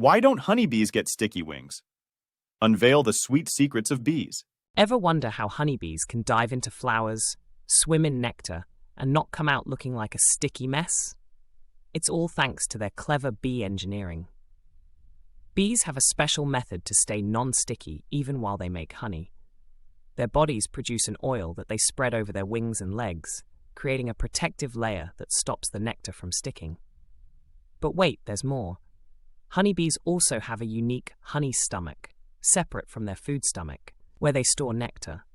Why don't honeybees get sticky wings? Unveil the sweet secrets of bees. Ever wonder how honeybees can dive into flowers, swim in nectar, and not come out looking like a sticky mess? It's all thanks to their clever bee engineering. Bees have a special method to stay non-sticky even while they make honey. Their bodies produce an oil that they spread over their wings and legs, creating a protective layer that stops the nectar from sticking. But wait, there's more. Honeybees also have a unique honey stomach, separate from their food stomach, where they store nectar.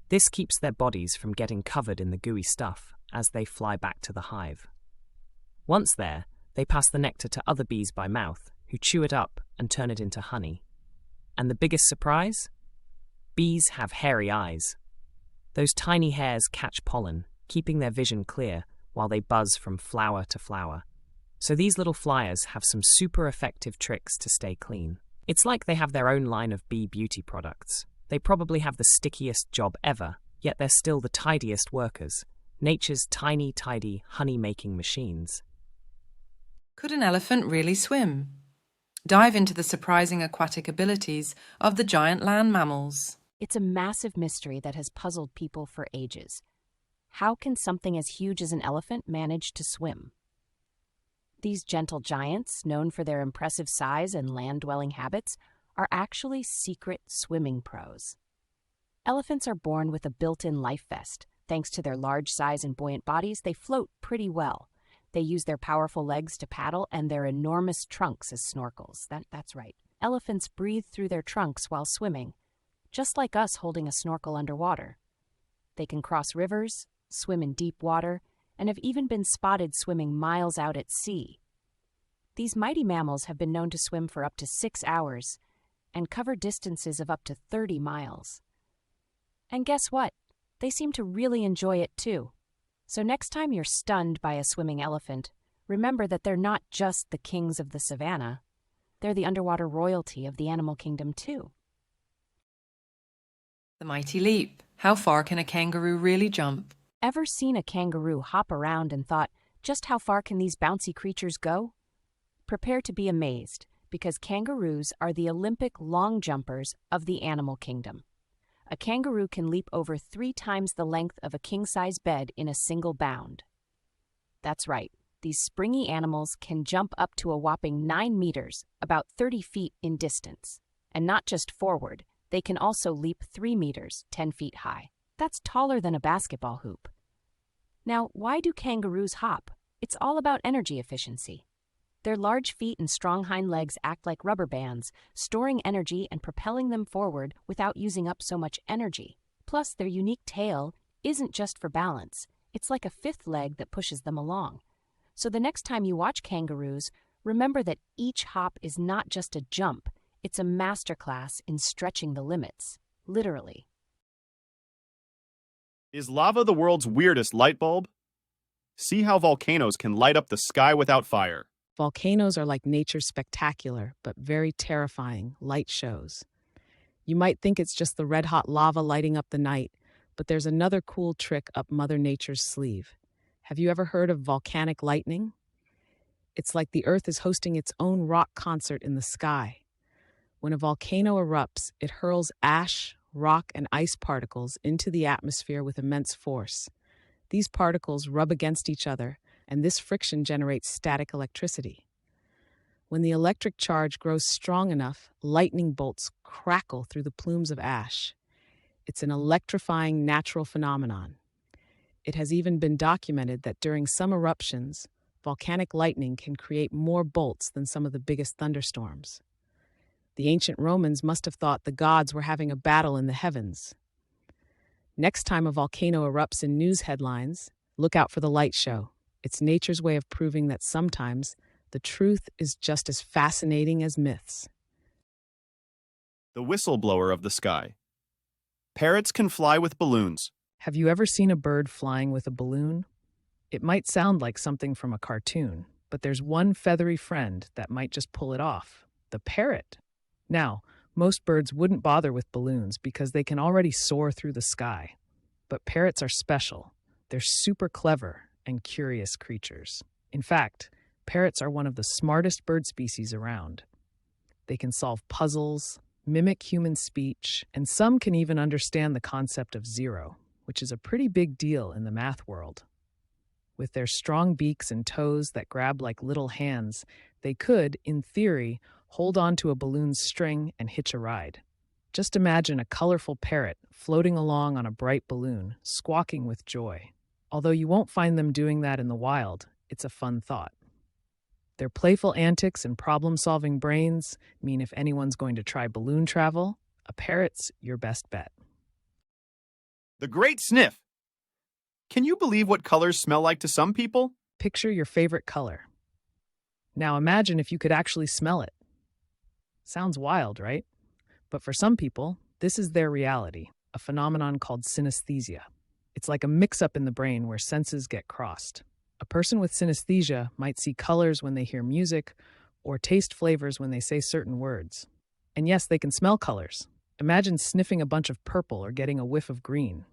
This keeps their bodies from getting covered in the gooey stuff as they fly back to the hive. Once there, they pass the nectar to other bees by mouth, who chew it up and turn it into honey. And the biggest surprise? Bees have hairy eyes. Those tiny hairs catch pollen, keeping their vision clear while they buzz from flower to flower. So these little flyers have some super effective tricks to stay clean. It's like they have their own line of bee beauty products. They probably have the stickiest job ever, yet they're still the tidiest workers, nature's tiny, tidy honey-making machines. Could an elephant really swim? Dive into the surprising aquatic abilities of the giant land mammals. It's a massive mystery that has puzzled people for ages. How can something as huge as an elephant manage to swim? These gentle giants, known for their impressive size and land-dwelling habits, are actually secret swimming pros. Elephants are born with a built-in life vest. Thanks to their large size and buoyant bodies, they float pretty well. They use their powerful legs to paddle and their enormous trunks as snorkels. That's right. Elephants breathe through their trunks while swimming, just like us holding a snorkel underwater. They can cross rivers, swim in deep water, and have even been spotted swimming miles out at sea. These mighty mammals have been known to swim for up to 6 hours and cover distances of up to 30 miles. And guess what? They seem to really enjoy it too. So next time you're stunned by a swimming elephant, remember that they're not just the kings of the savannah. They're the underwater royalty of the animal kingdom too. The mighty leap. How far can a kangaroo really jump? Ever seen a kangaroo hop around and thought, just how far can these bouncy creatures go? Prepare to be amazed, because kangaroos are the Olympic long jumpers of the animal kingdom. A kangaroo can leap over 3 times the length of a king-size bed in a single bound. That's right, these springy animals can jump up to a whopping 9 meters, about 30 feet in distance. And not just forward, they can also leap 3 meters, 10 feet high. That's taller than a basketball hoop. Now, why do kangaroos hop? It's all about energy efficiency. Their large feet and strong hind legs act like rubber bands, storing energy and propelling them forward without using up so much energy. Plus, their unique tail isn't just for balance. It's like a 5th leg that pushes them along. So the next time you watch kangaroos, remember that each hop is not just a jump. It's a masterclass in stretching the limits, literally. Is lava the world's weirdest light bulb? See how volcanoes can light up the sky without fire. Volcanoes are like nature's spectacular, but very terrifying, light shows. You might think it's just the red-hot lava lighting up the night, but there's another cool trick up Mother Nature's sleeve. Have you ever heard of volcanic lightning? It's like the Earth is hosting its own rock concert in the sky. When a volcano erupts, it hurls ash, rock, and ice particles into the atmosphere with immense force. These particles rub against each other, and this friction generates static electricity. When the electric charge grows strong enough, lightning bolts crackle through the plumes of ash. It's an electrifying natural phenomenon. It has even been documented that during some eruptions, volcanic lightning can create more bolts than some of the biggest thunderstorms. The ancient Romans must have thought the gods were having a battle in the heavens. Next time a volcano erupts in news headlines, look out for the light show. It's nature's way of proving that sometimes the truth is just as fascinating as myths. The whistleblower of the sky. Parrots can fly with balloons. Have you ever seen a bird flying with a balloon? It might sound like something from a cartoon, but there's one feathery friend that might just pull it off: the parrot. Now, most birds wouldn't bother with balloons because they can already soar through the sky. But parrots are special. They're super clever and curious creatures. In fact, parrots are one of the smartest bird species around. They can solve puzzles, mimic human speech, and some can even understand the concept of zero, which is a pretty big deal in the math world. With their strong beaks and toes that grab like little hands, they could, in theory, hold on to a balloon's string and hitch a ride. Just imagine a colorful parrot floating along on a bright balloon, squawking with joy. Although you won't find them doing that in the wild, it's a fun thought. Their playful antics and problem-solving brains mean if anyone's going to try balloon travel, a parrot's your best bet. The Great Sniff. Can you believe what colors smell like to some people? Picture your favorite color. Now imagine if you could actually smell it. Sounds wild, right? But for some people, this is their reality, a phenomenon called synesthesia. It's like a mix-up in the brain where senses get crossed. A person with synesthesia might see colors when they hear music or taste flavors when they say certain words. And yes, they can smell colors. Imagine sniffing a bunch of purple or getting a whiff of green.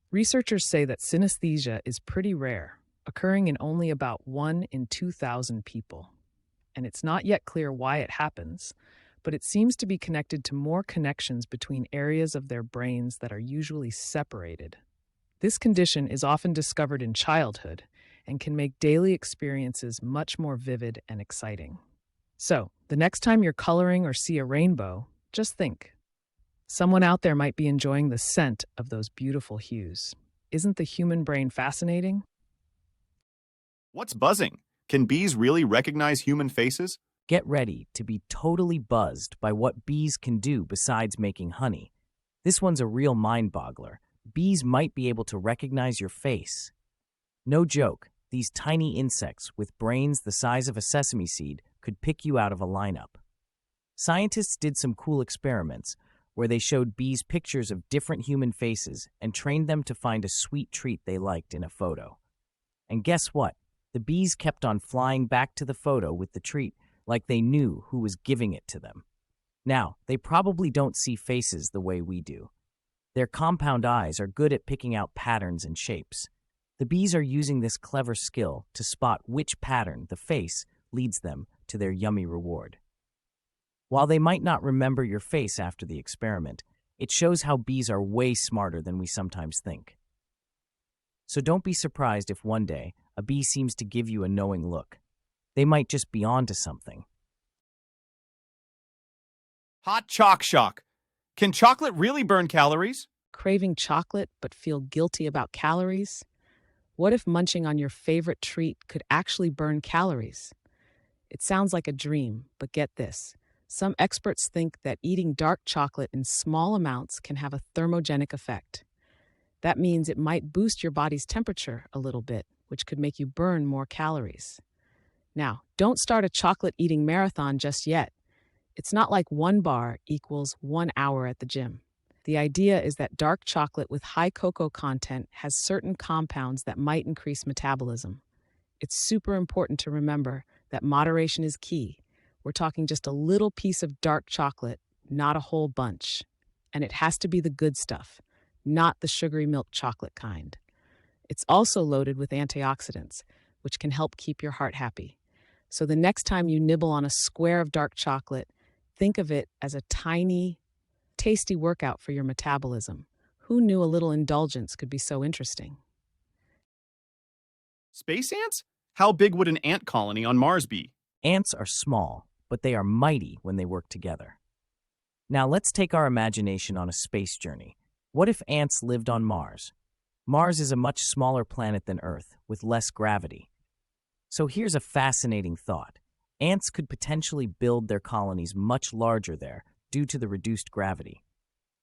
Researchers say that synesthesia is pretty rare, occurring in only about 1 in 2,000 people. And it's not yet clear why it happens, but it seems to be connected to more connections between areas of their brains that are usually separated. This condition is often discovered in childhood and can make daily experiences much more vivid and exciting. So, the next time you're coloring or see a rainbow, just think. Someone out there might be enjoying the scent of those beautiful hues. Isn't the human brain fascinating? What's buzzing? Can bees really recognize human faces? Get ready to be totally buzzed by what bees can do besides making honey. This one's a real mind-boggler. Bees might be able to recognize your face. No joke, these tiny insects with brains the size of a sesame seed could pick you out of a lineup. Scientists did some cool experiments where they showed bees pictures of different human faces and trained them to find a sweet treat they liked in a photo. And guess what? The bees kept on flying back to the photo with the treat like they knew who was giving it to them. Now, they probably don't see faces the way we do. Their compound eyes are good at picking out patterns and shapes. The bees are using this clever skill to spot which pattern, the face, leads them to their yummy reward. While they might not remember your face after the experiment, it shows how bees are way smarter than we sometimes think. So don't be surprised if one day a bee seems to give you a knowing look. They might just be onto something. Hot chalk shock. Can chocolate really burn calories? Craving chocolate but feel guilty about calories? What if munching on your favorite treat could actually burn calories? It sounds like a dream, but get this. Some experts think that eating dark chocolate in small amounts can have a thermogenic effect. That means it might boost your body's temperature a little bit, which could make you burn more calories. Now, don't start a chocolate-eating marathon just yet. It's not like 1 bar equals 1 hour at the gym. The idea is that dark chocolate with high cocoa content has certain compounds that might increase metabolism. It's super important to remember that moderation is key. We're talking just a little piece of dark chocolate, not a whole bunch. And it has to be the good stuff, not the sugary milk chocolate kind. It's also loaded with antioxidants, which can help keep your heart happy. So the next time you nibble on a square of dark chocolate, think of it as a tiny, tasty workout for your metabolism. Who knew a little indulgence could be so interesting? Space ants? How big would an ant colony on Mars be? Ants are small, but they are mighty when they work together. Now let's take our imagination on a space journey. What if ants lived on Mars? Mars is a much smaller planet than Earth, with less gravity. So here's a fascinating thought. Ants could potentially build their colonies much larger there due to the reduced gravity.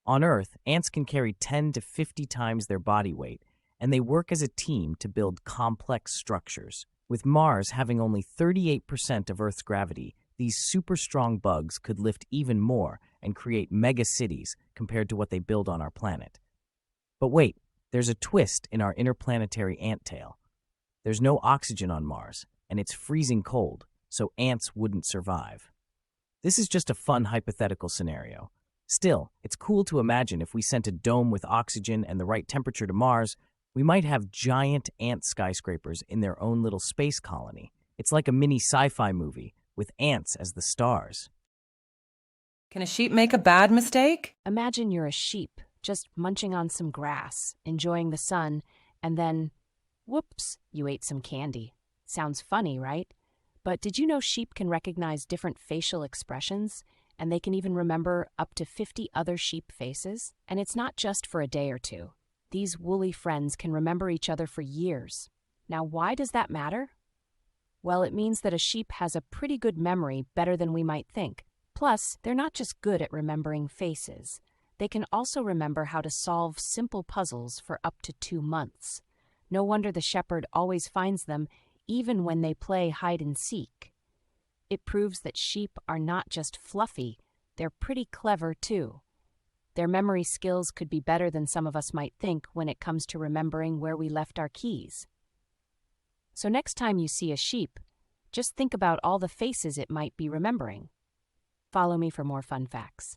On Earth, ants can carry 10 to 50 times their body weight, and they work as a team to build complex structures. With Mars having only 38% of Earth's gravity, these super strong bugs could lift even more and create mega cities compared to what they build on our planet. But wait, there's a twist in our interplanetary ant tale. There's no oxygen on Mars, and it's freezing cold, so ants wouldn't survive. This is just a fun hypothetical scenario. Still, it's cool to imagine if we sent a dome with oxygen and the right temperature to Mars, we might have giant ant skyscrapers in their own little space colony. It's like a mini sci-fi movie with ants as the stars. Can a sheep make a bad mistake? Imagine you're a sheep, just munching on some grass, enjoying the sun, and then, whoops, you ate some candy. Sounds funny, right? But did you know sheep can recognize different facial expressions? And they can even remember up to 50 other sheep faces? And it's not just for a day or two. These woolly friends can remember each other for years. Now, why does that matter? Well, it means that a sheep has a pretty good memory, better than we might think. Plus, they're not just good at remembering faces. They can also remember how to solve simple puzzles for up to 2 months. No wonder the shepherd always finds them, even when they play hide and seek. It proves that sheep are not just fluffy, they're pretty clever too. Their memory skills could be better than some of us might think when it comes to remembering where we left our keys. So next time you see a sheep, just think about all the faces it might be remembering. Follow me for more fun facts.